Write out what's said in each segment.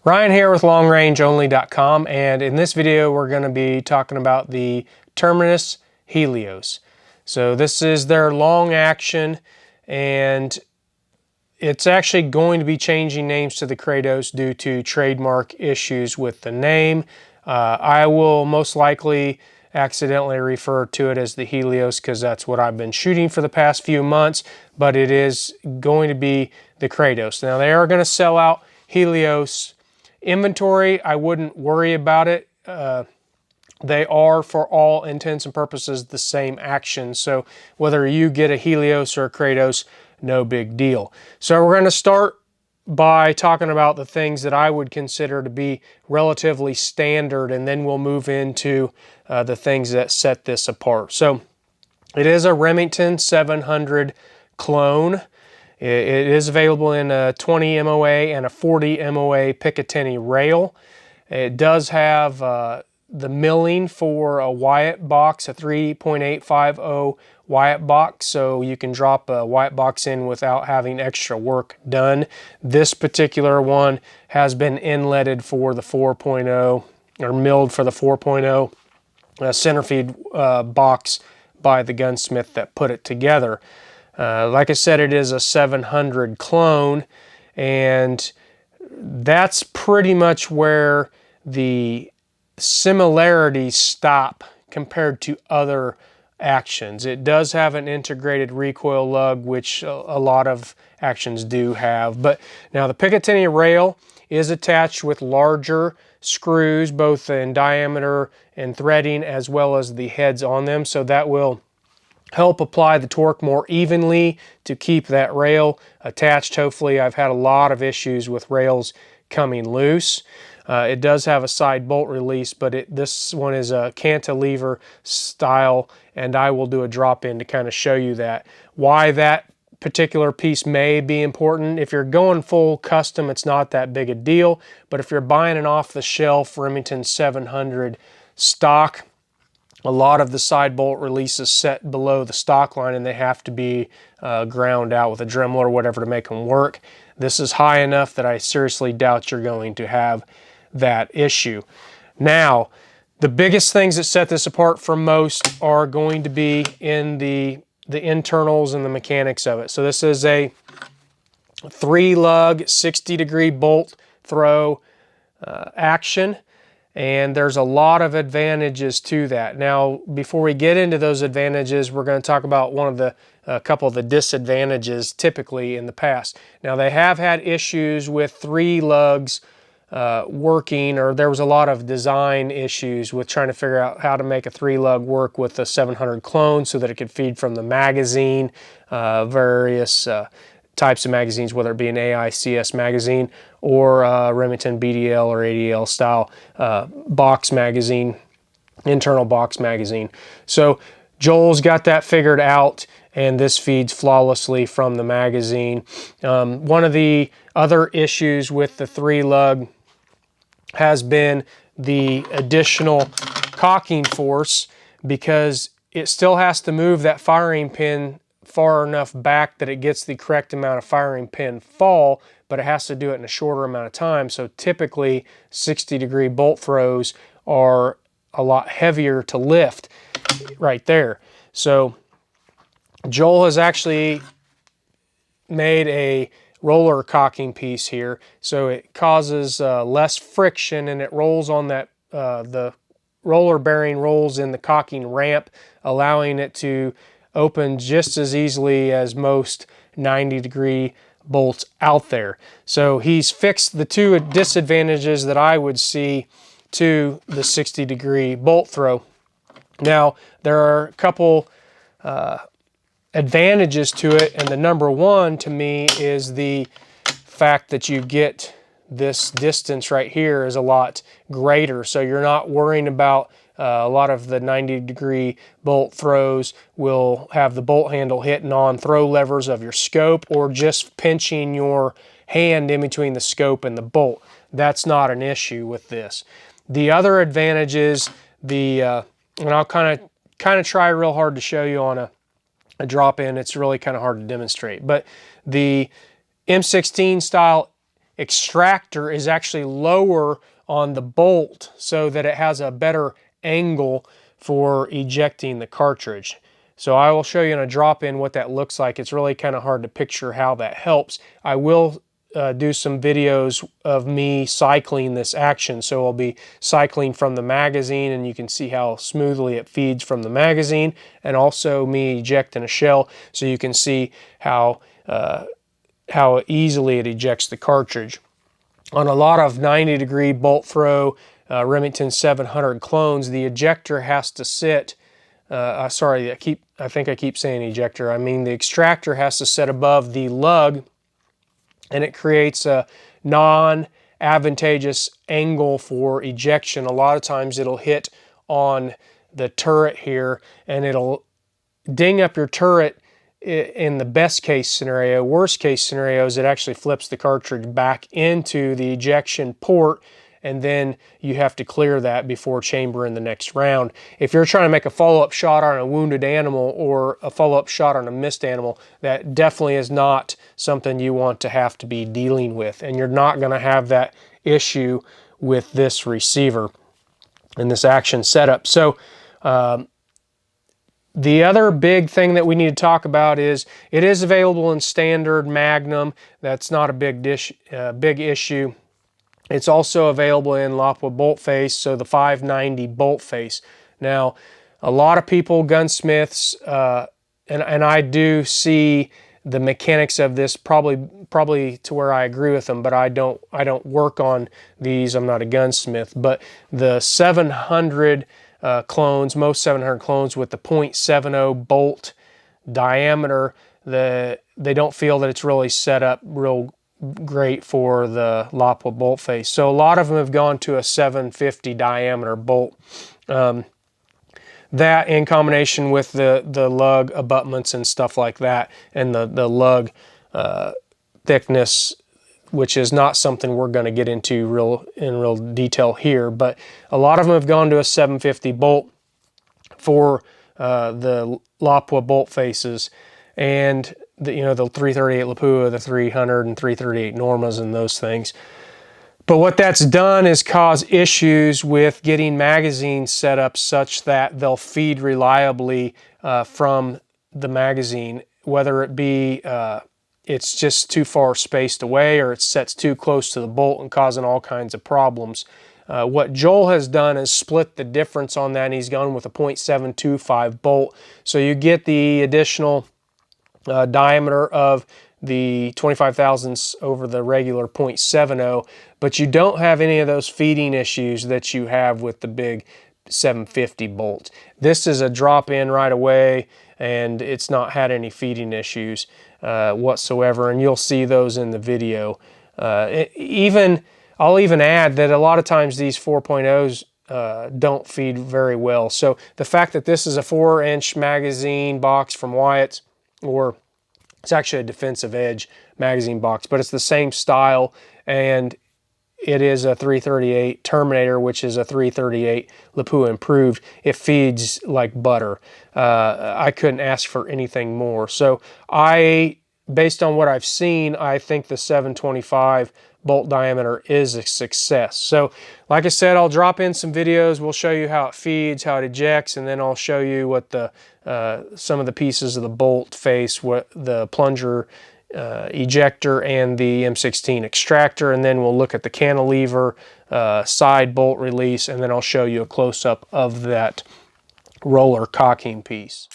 Ryan here with LongRangeOnly.com, and in this video we're going to be talking about the Terminus Helios. So this is their long action, and it's actually going to be changing names to the Kratos due to trademark issues with the name. I will most likely accidentally refer to it as the Helios because that's what I've been shooting for the past few months, but it is going to be the Kratos. Now they are going to sell out Helios inventory. I wouldn't worry about it. They are, for all intents and purposes, the same action. So whether you get a Helios or a Kratos, no big deal. So we're going to start by talking about the things that I would consider to be relatively standard, and then we'll move into the things that set this apart. So it is a Remington 700 clone. It is available in a 20 MOA and a 40 MOA Picatinny rail. It does have the milling for a Wyatt box, a 3.850 Wyatt box, so you can drop a Wyatt box in without having extra work done. This particular one has been inletted for the 4.0, or milled for the 4.0 center feed box by the gunsmith that put it together. Like I said, it is a 700 clone, and that's pretty much where the similarities stop compared to other actions. It does have an integrated recoil lug, which a lot of actions do have. But now the Picatinny rail is attached with larger screws, both in diameter and threading, as well as the heads on them, so that will help apply the torque more evenly to keep that rail attached. Hopefully, I've had a lot of issues with rails coming loose. It does have a side bolt release, but this one is a cantilever style, and I will do a drop-in to kind of show you that. Why that particular piece may be important. If you're going full custom, it's not that big a deal, but if you're buying an off-the-shelf Remington 700 stock, a lot of the side bolt releases set below the stock line, and they have to be ground out with a Dremel or whatever to make them work. This is high enough that I seriously doubt you're going to have that issue. Now, the biggest things that set this apart from most are going to be in the internals and the mechanics of it. So this is a 3-lug 60-degree bolt throw action. And there's a lot of advantages to that. Now, before we get into those advantages, we're going to talk about a couple of the disadvantages typically in the past. Now, they have had issues with 3 lugs working, or there was a lot of design issues with trying to figure out how to make a 3-lug work with the 700 clone so that it could feed from the magazine, various types of magazines, whether it be an AICS magazine or Remington BDL or ADL style box magazine, internal box magazine. So Joel's got that figured out, and this feeds flawlessly from the magazine. One of the other issues with the 3-lug has been the additional cocking force, because it still has to move that firing pin far enough back that it gets the correct amount of firing pin fall, but it has to do it in a shorter amount of time. So typically 60-degree bolt throws are a lot heavier to lift right there. So Joel has actually made a roller cocking piece here, so it causes less friction, and it rolls on that the roller bearing rolls in the cocking ramp, allowing it to open just as easily as most 90-degree bolts out there. So he's fixed the 2 disadvantages that I would see to the 60-degree bolt throw. Now, there are a couple advantages to it, and the number one to me is the fact that you get this distance right here is a lot greater, so you're not worrying about a lot of the 90-degree bolt throws will have the bolt handle hitting on throw levers of your scope, or just pinching your hand in between the scope and the bolt. That's not an issue with this. The other advantage is and I'll kind of try real hard to show you on a drop-in. It's really kind of hard to demonstrate, but the M16 style extractor is actually lower on the bolt so that it has a better angle for ejecting the cartridge. So I will show you in a drop-in what that looks like. It's really kind of hard to picture how that helps. I will do some videos of me cycling this action. So I'll be cycling from the magazine, and you can see how smoothly it feeds from the magazine, and also me ejecting a shell, so you can see how easily it ejects the cartridge. On a lot of 90-degree bolt throw Remington 700 clones, the ejector has to sit. Sorry, I think I keep saying ejector. I mean the extractor has to sit above the lug, and it creates a non-advantageous angle for ejection. A lot of times it'll hit on the turret here, and it'll ding up your turret in the best case scenario. Worst case scenario is it actually flips the cartridge back into the ejection port, and then you have to clear that before chambering the next round. If you're trying to make a follow-up shot on a wounded animal or a follow-up shot on a missed animal, that definitely is not something you want to have to be dealing with, and you're not going to have that issue with this receiver and this action setup. So the other big thing that we need to talk about is it is available in standard Magnum. That's not a big issue. It's also available in Lapua bolt face, so the 590 bolt face. Now, a lot of people, gunsmiths, and I do see the mechanics of this probably to where I agree with them, but I don't work on these. I'm not a gunsmith, but the 700 clones, most 700 clones with the .70 bolt diameter, they don't feel that it's really set up real great for the Lapua bolt face. So a lot of them have gone to a 750 diameter bolt. That in combination with the lug abutments and stuff like that, and the lug thickness, which is not something we're going to get into in real detail here, but a lot of them have gone to a 750 bolt for the Lapua bolt faces, and the 338 Lapua, the 300 and 338 Normas and those things. But what that's done is cause issues with getting magazines set up such that they'll feed reliably from the magazine, whether it be it's just too far spaced away, or it sets too close to the bolt and causing all kinds of problems. What Joel has done is split the difference on that, and he's gone with a .725 bolt. So you get the additional diameter of the 25 thousandths over the regular .70, but you don't have any of those feeding issues that you have with the big 750 bolt. This is a drop-in right away, and it's not had any feeding issues whatsoever, and you'll see those in the video. I'll even add that a lot of times these 4.0s don't feed very well. So the fact that this is a 4-inch magazine box from Wyatt's, or it's actually a defensive edge magazine box, but it's the same style, and it is a 338 Terminator, which is a 338 Lapua improved. It feeds like butter. I couldn't ask for anything more. So based on what I've seen, I think the 725 bolt diameter is a success. So like I said, I'll drop in some videos. We'll show you how it feeds, how it ejects, and then I'll show you what some of the pieces of the bolt face, what the plunger ejector and the M16 extractor, and then we'll look at the cantilever side bolt release, and then I'll show you a close-up of that roller cocking piece.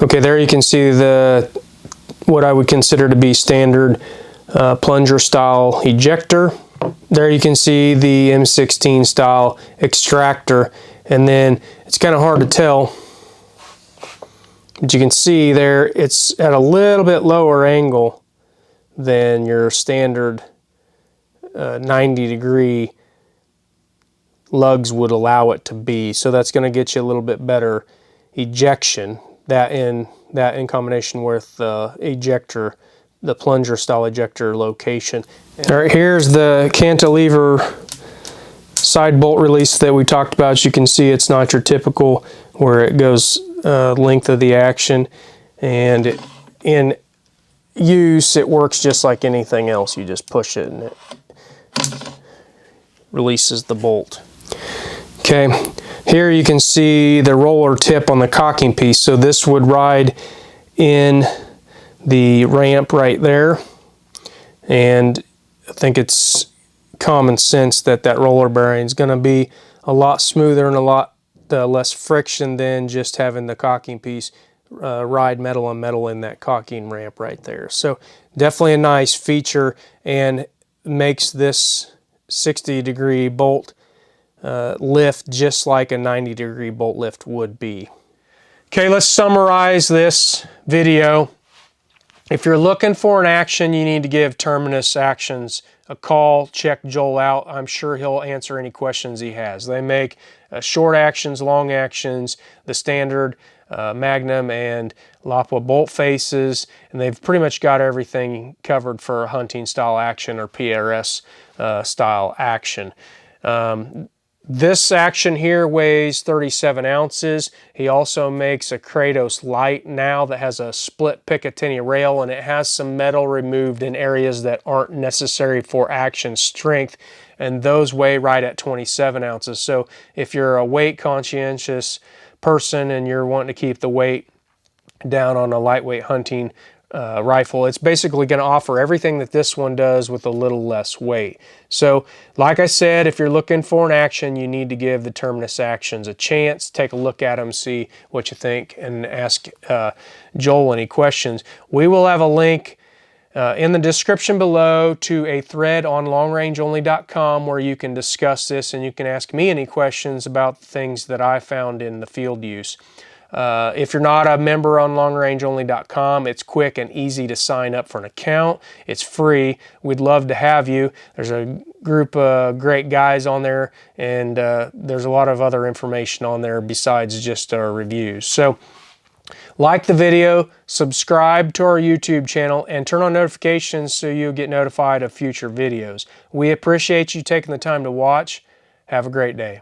Okay, there you can see what I would consider to be standard plunger style ejector. There you can see the M16 style extractor, and then it's kind of hard to tell, but you can see there it's at a little bit lower angle than your standard 90-degree lugs would allow it to be. So that's going to get you a little bit better ejection. That in combination with the ejector, the plunger style ejector location. All right, here's the cantilever side bolt release that we talked about. As you can see, it's not your typical where it goes length of the action, and in use it works just like anything else. You just push it and it releases the bolt. Okay, here you can see the roller tip on the cocking piece. So this would ride in the ramp right there, and I think it's common sense that that roller bearing is going to be a lot smoother and a lot less friction than just having the cocking piece ride metal on metal in that cocking ramp right there. So definitely a nice feature, and makes this 60-degree bolt lift just like a 90-degree bolt lift would be. Okay, let's summarize this video. If you're looking for an action, you need to give Terminus Actions a call. Check Joel out. I'm sure he'll answer any questions he has. They make short actions, long actions, the standard Magnum and Lapua bolt faces, and they've pretty much got everything covered for a hunting style action or PRS style action. This action here weighs 37 ounces. He also makes a Kratos light now that has a split Picatinny rail, and it has some metal removed in areas that aren't necessary for action strength, and those weigh right at 27 ounces. So if you're a weight conscientious person and you're wanting to keep the weight down on a lightweight hunting rifle, it's basically going to offer everything that this one does with a little less weight. So like I said, if you're looking for an action, you need to give the Terminus Actions a chance. Take a look at them, see what you think, and ask Joel any questions. We will have a link in the description below to a thread on longrangeonly.com where you can discuss this, and you can ask me any questions about things that I found in the field use. If you're not a member on longrangeonly.com, it's quick and easy to sign up for an account. It's free. We'd love to have you. There's a group of great guys on there, and there's a lot of other information on there besides just our reviews. So like the video, subscribe to our YouTube channel, and turn on notifications so you'll get notified of future videos. We appreciate you taking the time to watch. Have a great day.